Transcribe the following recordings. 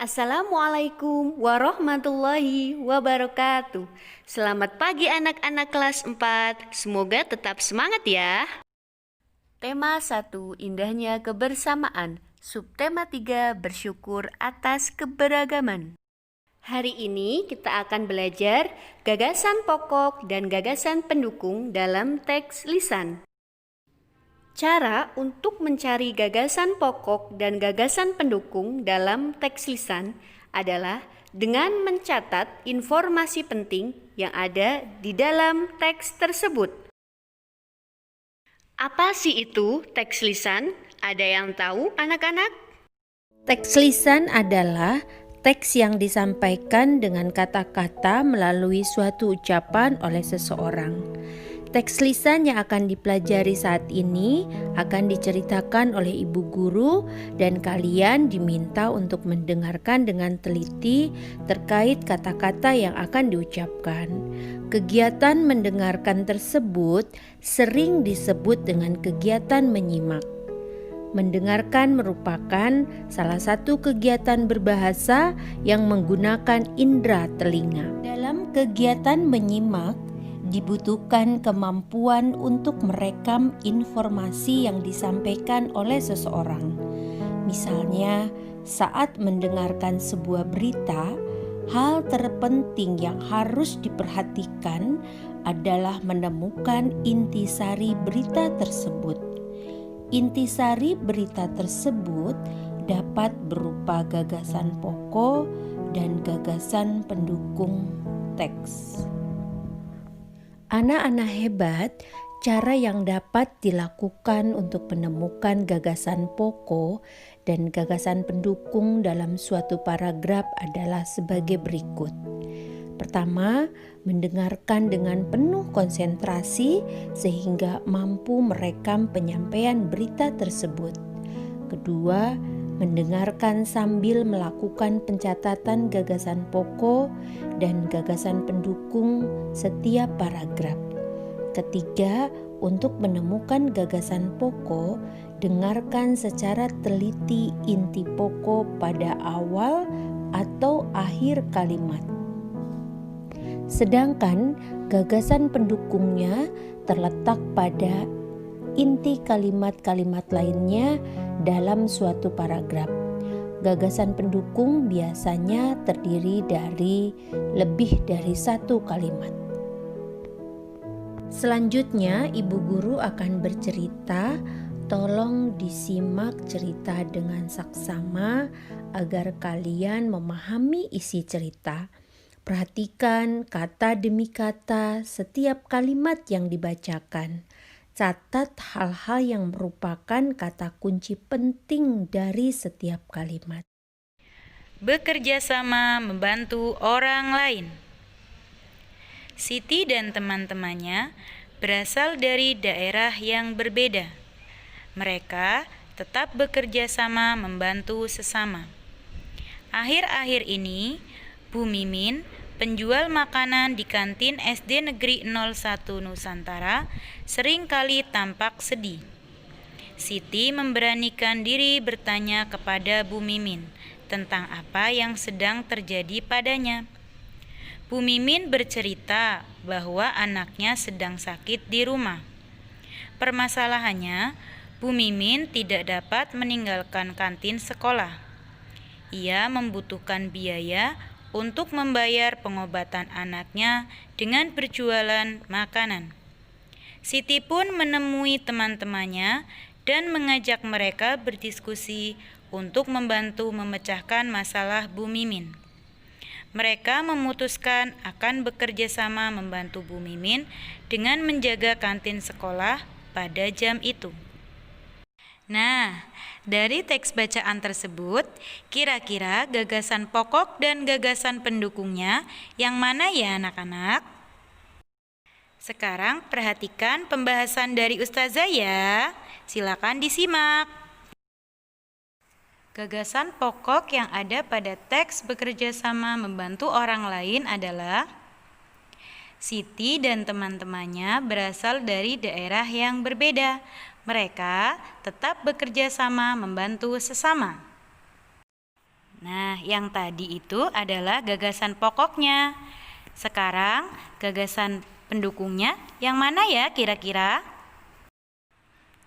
Assalamualaikum warahmatullahi wabarakatuh. Selamat pagi anak-anak kelas 4. Semoga tetap semangat ya. Tema 1, indahnya kebersamaan. Subtema 3, bersyukur atas keberagaman. Hari ini kita akan belajar gagasan pokok dan gagasan pendukung dalam teks lisan. Cara untuk mencari gagasan pokok dan gagasan pendukung dalam teks lisan adalah dengan mencatat informasi penting yang ada di dalam teks tersebut. Apa sih itu teks lisan? Ada yang tahu, anak-anak? Teks lisan adalah teks yang disampaikan dengan kata-kata melalui suatu ucapan oleh seseorang. Teks lisan yang akan dipelajari saat ini akan diceritakan oleh ibu guru dan kalian diminta untuk mendengarkan dengan teliti terkait kata-kata yang akan diucapkan. Kegiatan mendengarkan tersebut sering disebut dengan kegiatan menyimak. Mendengarkan merupakan salah satu kegiatan berbahasa yang menggunakan indera telinga. Dalam kegiatan menyimak, dibutuhkan kemampuan untuk merekam informasi yang disampaikan oleh seseorang. Misalnya, saat mendengarkan sebuah berita, hal terpenting yang harus diperhatikan adalah menemukan intisari berita tersebut. Intisari berita tersebut dapat berupa gagasan pokok dan gagasan pendukung teks. Anak-anak hebat, cara yang dapat dilakukan untuk menemukan gagasan pokok dan gagasan pendukung dalam suatu paragraf adalah sebagai berikut. Pertama, mendengarkan dengan penuh konsentrasi sehingga mampu merekam penyampaian berita tersebut. Kedua, mendengarkan sambil melakukan pencatatan gagasan pokok dan gagasan pendukung setiap paragraf. Ketiga, untuk menemukan gagasan pokok, dengarkan secara teliti inti pokok pada awal atau akhir kalimat. Sedangkan gagasan pendukungnya terletak pada inti kalimat-kalimat lainnya dalam suatu paragraf. Gagasan pendukung biasanya terdiri dari lebih dari satu kalimat. Selanjutnya, ibu guru akan bercerita. Tolong disimak cerita dengan saksama agar kalian memahami isi cerita. Perhatikan kata demi kata setiap kalimat yang dibacakan. Catat hal-hal yang merupakan kata kunci penting dari setiap kalimat. Bekerja sama membantu orang lain. Siti dan teman-temannya berasal dari daerah yang berbeda. Mereka tetap bekerja sama membantu sesama. Akhir-akhir ini, Bu Mimin, penjual makanan di kantin SD Negeri 01 Nusantara, seringkali tampak sedih. Siti memberanikan diri bertanya kepada Bu Mimin tentang apa yang sedang terjadi padanya. Bu Mimin bercerita bahwa anaknya sedang sakit di rumah. Permasalahannya, Bu Mimin tidak dapat meninggalkan kantin sekolah. Ia membutuhkan biaya untuk membayar pengobatan anaknya dengan berjualan makanan. Siti pun menemui teman-temannya dan mengajak mereka berdiskusi untuk membantu memecahkan masalah Bu Mimin. Mereka memutuskan akan bekerja sama membantu Bu Mimin dengan menjaga kantin sekolah pada jam itu. Nah, dari teks bacaan tersebut, kira-kira gagasan pokok dan gagasan pendukungnya yang mana ya anak-anak? Sekarang perhatikan pembahasan dari Ustazah ya. Silakan disimak. Gagasan pokok yang ada pada teks bekerja sama membantu orang lain adalah Siti dan teman-temannya berasal dari daerah yang berbeda. Mereka tetap bekerja sama membantu sesama. Nah, yang tadi itu adalah gagasan pokoknya. Sekarang, gagasan pendukungnya yang mana ya kira-kira?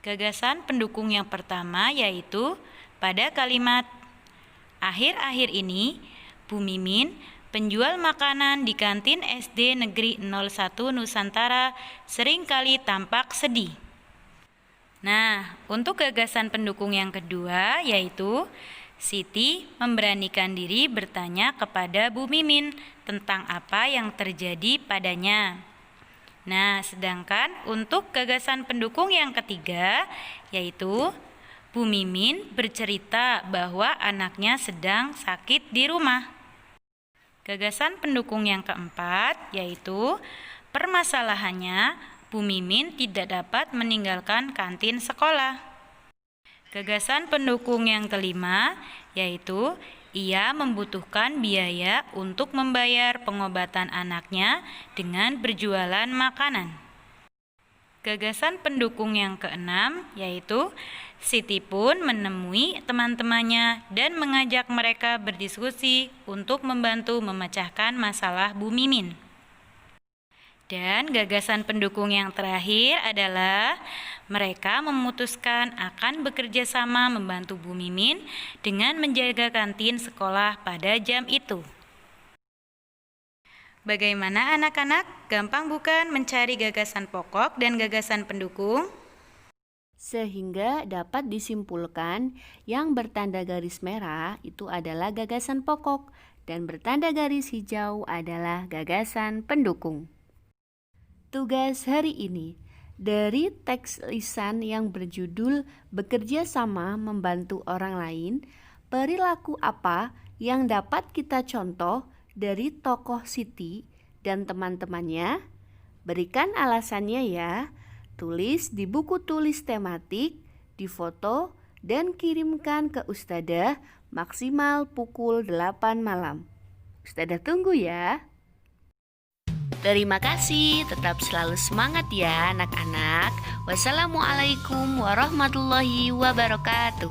Gagasan pendukung yang pertama yaitu pada kalimat akhir-akhir ini, Bu Mimin, penjual makanan di kantin SD Negeri 01 Nusantara seringkali tampak sedih. Nah, untuk gagasan pendukung yang kedua yaitu Siti memberanikan diri bertanya kepada Bu Mimin tentang apa yang terjadi padanya. Nah, sedangkan untuk gagasan pendukung yang ketiga yaitu Bu Mimin bercerita bahwa anaknya sedang sakit di rumah. Gagasan pendukung yang keempat yaitu permasalahannya Bu Mimin tidak dapat meninggalkan kantin sekolah. Gagasan pendukung yang kelima yaitu ia membutuhkan biaya untuk membayar pengobatan anaknya dengan berjualan makanan. Gagasan pendukung yang keenam yaitu Siti pun menemui teman-temannya dan mengajak mereka berdiskusi untuk membantu memecahkan masalah Bu Mimin. Dan gagasan pendukung yang terakhir adalah mereka memutuskan akan bekerja sama membantu Bu Mimin dengan menjaga kantin sekolah pada jam itu. Bagaimana anak-anak? Gampang bukan mencari gagasan pokok dan gagasan pendukung? Sehingga dapat disimpulkan yang bertanda garis merah itu adalah gagasan pokok dan bertanda garis hijau adalah gagasan pendukung. Tugas hari ini dari teks lisan yang berjudul Bekerja Sama Membantu Orang Lain, perilaku apa yang dapat kita contoh dari tokoh Siti dan teman-temannya? Berikan alasannya ya. Tulis di buku tulis tematik, difoto, dan kirimkan ke Ustadzah maksimal pukul 8 malam. Ustadzah tunggu ya. Terima kasih, tetap selalu semangat ya anak-anak. Wassalamualaikum warahmatullahi wabarakatuh.